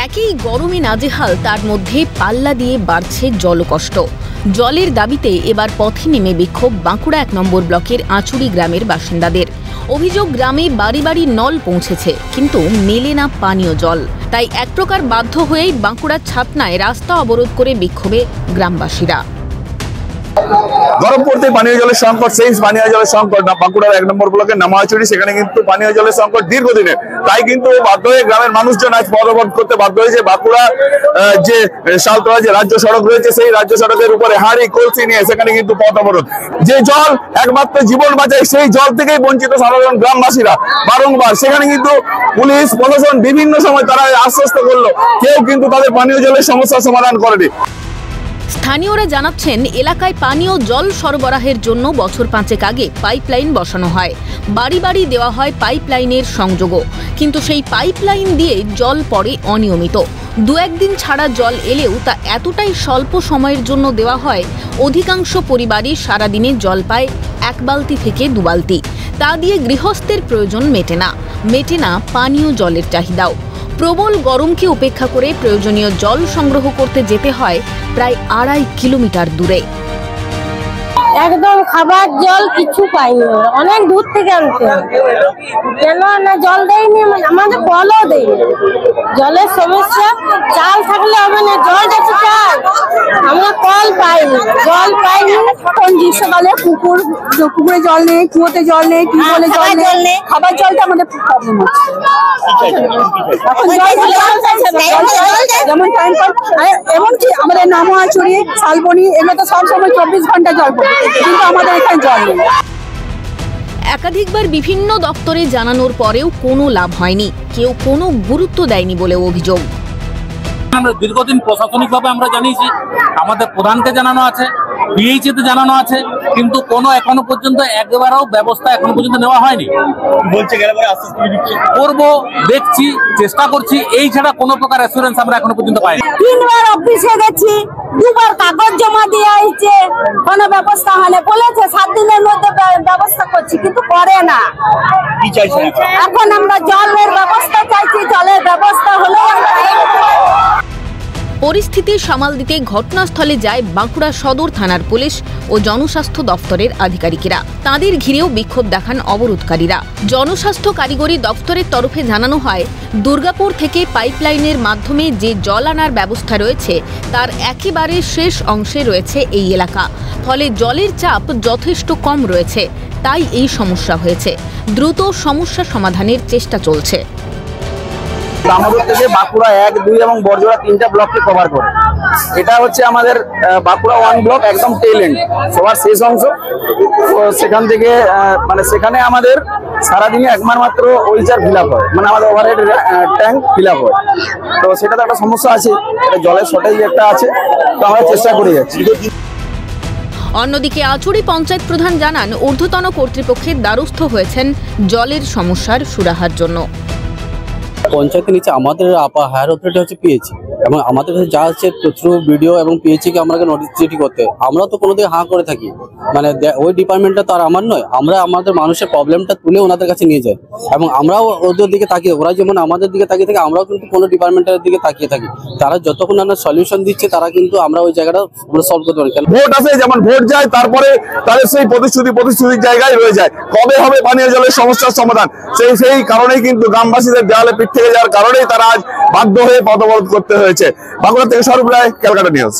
একই গরমে নাজেহাল, তার মধ্যে পাল্লা দিয়ে বাড়ছে জলকষ্ট। জলের দাবিতে এবার পথে নেমে বিক্ষোভ বাঁকুড়া ১ নম্বর ব্লকের আঁচুড়ি গ্রামের বাসিন্দাদের। অভিযোগ, গ্রামে বাড়ি বাড়ি নল পৌঁছেছে, কিন্তু মেলে না পানীয় জল। তাই এক প্রকার বাধ্য হয়েই বাঁকুড়ার ছাতনায় রাস্তা অবরোধ করে বিক্ষোভে গ্রামবাসীরা। গরম পড়তে পানীয় জলের সংকট, সেই পানীয় জলের সংকট বাঁকুড়ার ১ নম্বর ব্লকের নামাচুরি, সেখানে কিন্তু পানীয় জলের সংকট দীর্ঘদিনের। তাই কিন্তু বাধ্য হয়ে গ্রামের মানুষজন আজ পথ অবরোধ করতে বাধ্য হয়েছে। বাঁকুড়া যে শালতলা যে রাজ্য সড়ক রয়েছে, সেই রাজ্য সড়কের উপরে হাঁড়ি কলসি নিয়ে সেখানে কিন্তু পথ অবরোধ। যে জল একমাত্র জীবন বাঁচায়, সেই জল থেকেই বঞ্চিত সাধারণ গ্রামবাসীরা বারংবার। সেখানে কিন্তু পুলিশ প্রশাসন বিভিন্ন সময় তারা আশ্বস্ত করলো, কেউ কিন্তু তাদের পানীয় জলের সমস্যার সমাধান করেনি। স্থানীয়রা জানাচ্ছেন, এলাকায় পানীয় জল সরবরাহের জন্য বছর ৫ আগে পাইপলাইন বসানো হয়, বাড়ি বাড়ি দেওয়া হয় পাইপলাইনের সংযোগও, কিন্তু সেই পাইপলাইন দিয়ে জল পড়ে অনিয়মিত। দু একদিন ছাড়া জল এলেও তা এতটাই স্বল্প সময়ের জন্য দেওয়া হয়, অধিকাংশ পরিবারই সারাদিনে জল পায় ১ বালতি থেকে ২ বালতি। তা দিয়ে গৃহস্থের প্রয়োজন মেটে না পানীয় জলের চাহিদাও। প্রবল গরমকে উপেক্ষা করে প্রয়োজনীয় জল সংগ্রহ করতে যেতে হয় প্রায় ২.৫ কিলোমিটার দূরে। একদম খাবার জল কিছু পাইনি, অনেক দূর থেকে আনতে কেন না জল দেয়নি, আমাদের কলও দেয়নি। জলের সমস্যা, চাল থাকলে হবে না, জল যাচ্ছে চাল, আমরা কল পাইনি, জল পাইনি। এখন গ্রীষ্মকালে পুকুরে জল নেই, কুয়োতে জল নেই, টিউবওয়েলে জল নেই, খাবার জলটা আমাদের প্রবলেম হচ্ছে। এখন যেমন টাইম কল, এমনকি আমাদের নামাচুরি, শালবনি, এগুলো তো সবসময় ২৪ ঘন্টা জল পড়ে, কিন্তু আমাদের এখানে জল নেই। একাধিকবার বিভিন্ন দপ্তরে জানানোর পরেও কোনো লাভ হয়নি, কেউ কোনো গুরুত্ব দেয়নি বলেও অভিযোগ। আমরা দীর্ঘদিন প্রশাসনিকভাবে আমরা জানিয়েছি, আমাদের প্রধানকে জানানো আছে, বিএইচএতে জানানো আছে, কিন্তু কোনো এখনো পর্যন্ত একবারও ব্যবস্থা এখনো পর্যন্ত নেওয়া হয়নি। বলছে গেলে পরে করবো, দেখছি, চেষ্টা করছি, এই ছাড়া কোনো প্রকার অ্যাসুরেন্স আমরা এখনো পর্যন্ত পাইনি। ৩ বার অফিসে গেছি, ২ বার কাগজ জমা দিয়ে হয়েছে, কোনো ব্যবস্থা হলে বলেছে ৭ দিনের মধ্যে ব্যবস্থা করছি, কিন্তু করে না। এখন আমরা জলের ব্যবস্থা চাইছি, জলের ব্যবস্থা হলে পরিস্থিতি সামাল দিতে ঘটনাস্থলে যায় বাঁকুড়া সদর থানার পুলিশ ও জনস্বাস্থ্য দফতরের আধিকারিকেরা। তাঁদের ঘিরেও বিক্ষোভ দেখান অবরোধকারীরা। জনস্বাস্থ্য কারিগরি দফতরের তরফে জানানো হয়, দুর্গাপুর থেকে পাইপলাইনের মাধ্যমে যে জল আনার ব্যবস্থা রয়েছে, তার একেবারে শেষ অংশে রয়েছে এই এলাকা। ফলে জলের চাপ যথেষ্ট কম রয়েছে, তাই এই সমস্যা হয়েছে। দ্রুত সমস্যা সমাধানের চেষ্টা চলছে। দামোদর থেকে বাঁকুড়া ১, ২ এবং বড়জোড়া ৩টা ব্লককে কভার করে। এটা হচ্ছে আমাদের বাঁকুড়া 1 ব্লক, একদম টেল এন্ড, সবার শেষ অংশ। সেখান থেকে সেখানে আমাদের সারাদিনে একবার মাত্র ওইচার ফিল আপ হয়, আমাদের ওভারহেড ট্যাঙ্ক ফিল আপ হয়। তো সেটা তো একটা সমস্যা আছে, এটা জলের শর্টেজ একটা আছে, তো আমরা চেষ্টা করে যাচ্ছি। অন্যদিকে আঁচুড়ি পঞ্চায়েত প্রধান জানান, ঊর্ধ্বতন কর্তৃপক্ষের দ্বারস্থ হয়েছেন জলের সমস্যার সুরাহার জন্য। পঞ্চায়েতের নিচে আমাদের হায়ার অথরিটি হচ্ছে পিএইচি, এবং আমাদের কাছে যা আছে থ্রু ভিডিও এবং পিএইচিকে আমাকে নোটিস চিঠি করতে, আমরা তো কোনো দিকে হাঁ করে থাকি, ওই ডিপার্টমেন্টটা তো আর আমার নয়। আমরা আমাদের মানুষের প্রবলেমটা তুলে ওনাদের কাছে নিয়ে যাই, এবং আমরাও ওদের দিকে তাকিয়ে, ওরা যেমন আমাদের দিকে তাকিয়ে থাকে, আমরাও কিন্তু কোনো ডিপার্টমেন্টের দিকে তাকিয়ে থাকি। তারা যতক্ষণ আমরা সলিউশন দিচ্ছে, তারা কিন্তু আমরা ওই জায়গাটা সলভ করতে পারি। ভোট আসে, যেমন ভোট যায়, তারপরে তাদের সেই প্রতিশ্রুতির জায়গায় রয়ে যায়। কবে হবে পানীয় জলের সমস্যার সমাধান, সেই কারণেই কিন্তু গ্রামবাসীদের দেওয়ালে পিঠ থেকে যাওয়ার কারণেই তারা আজ বাধ্য হয়ে পথ অবরোধ করতে হয়েছে। বাঁকুড়া থেকে সরব রায়, ক্যালকাটা নিউজ।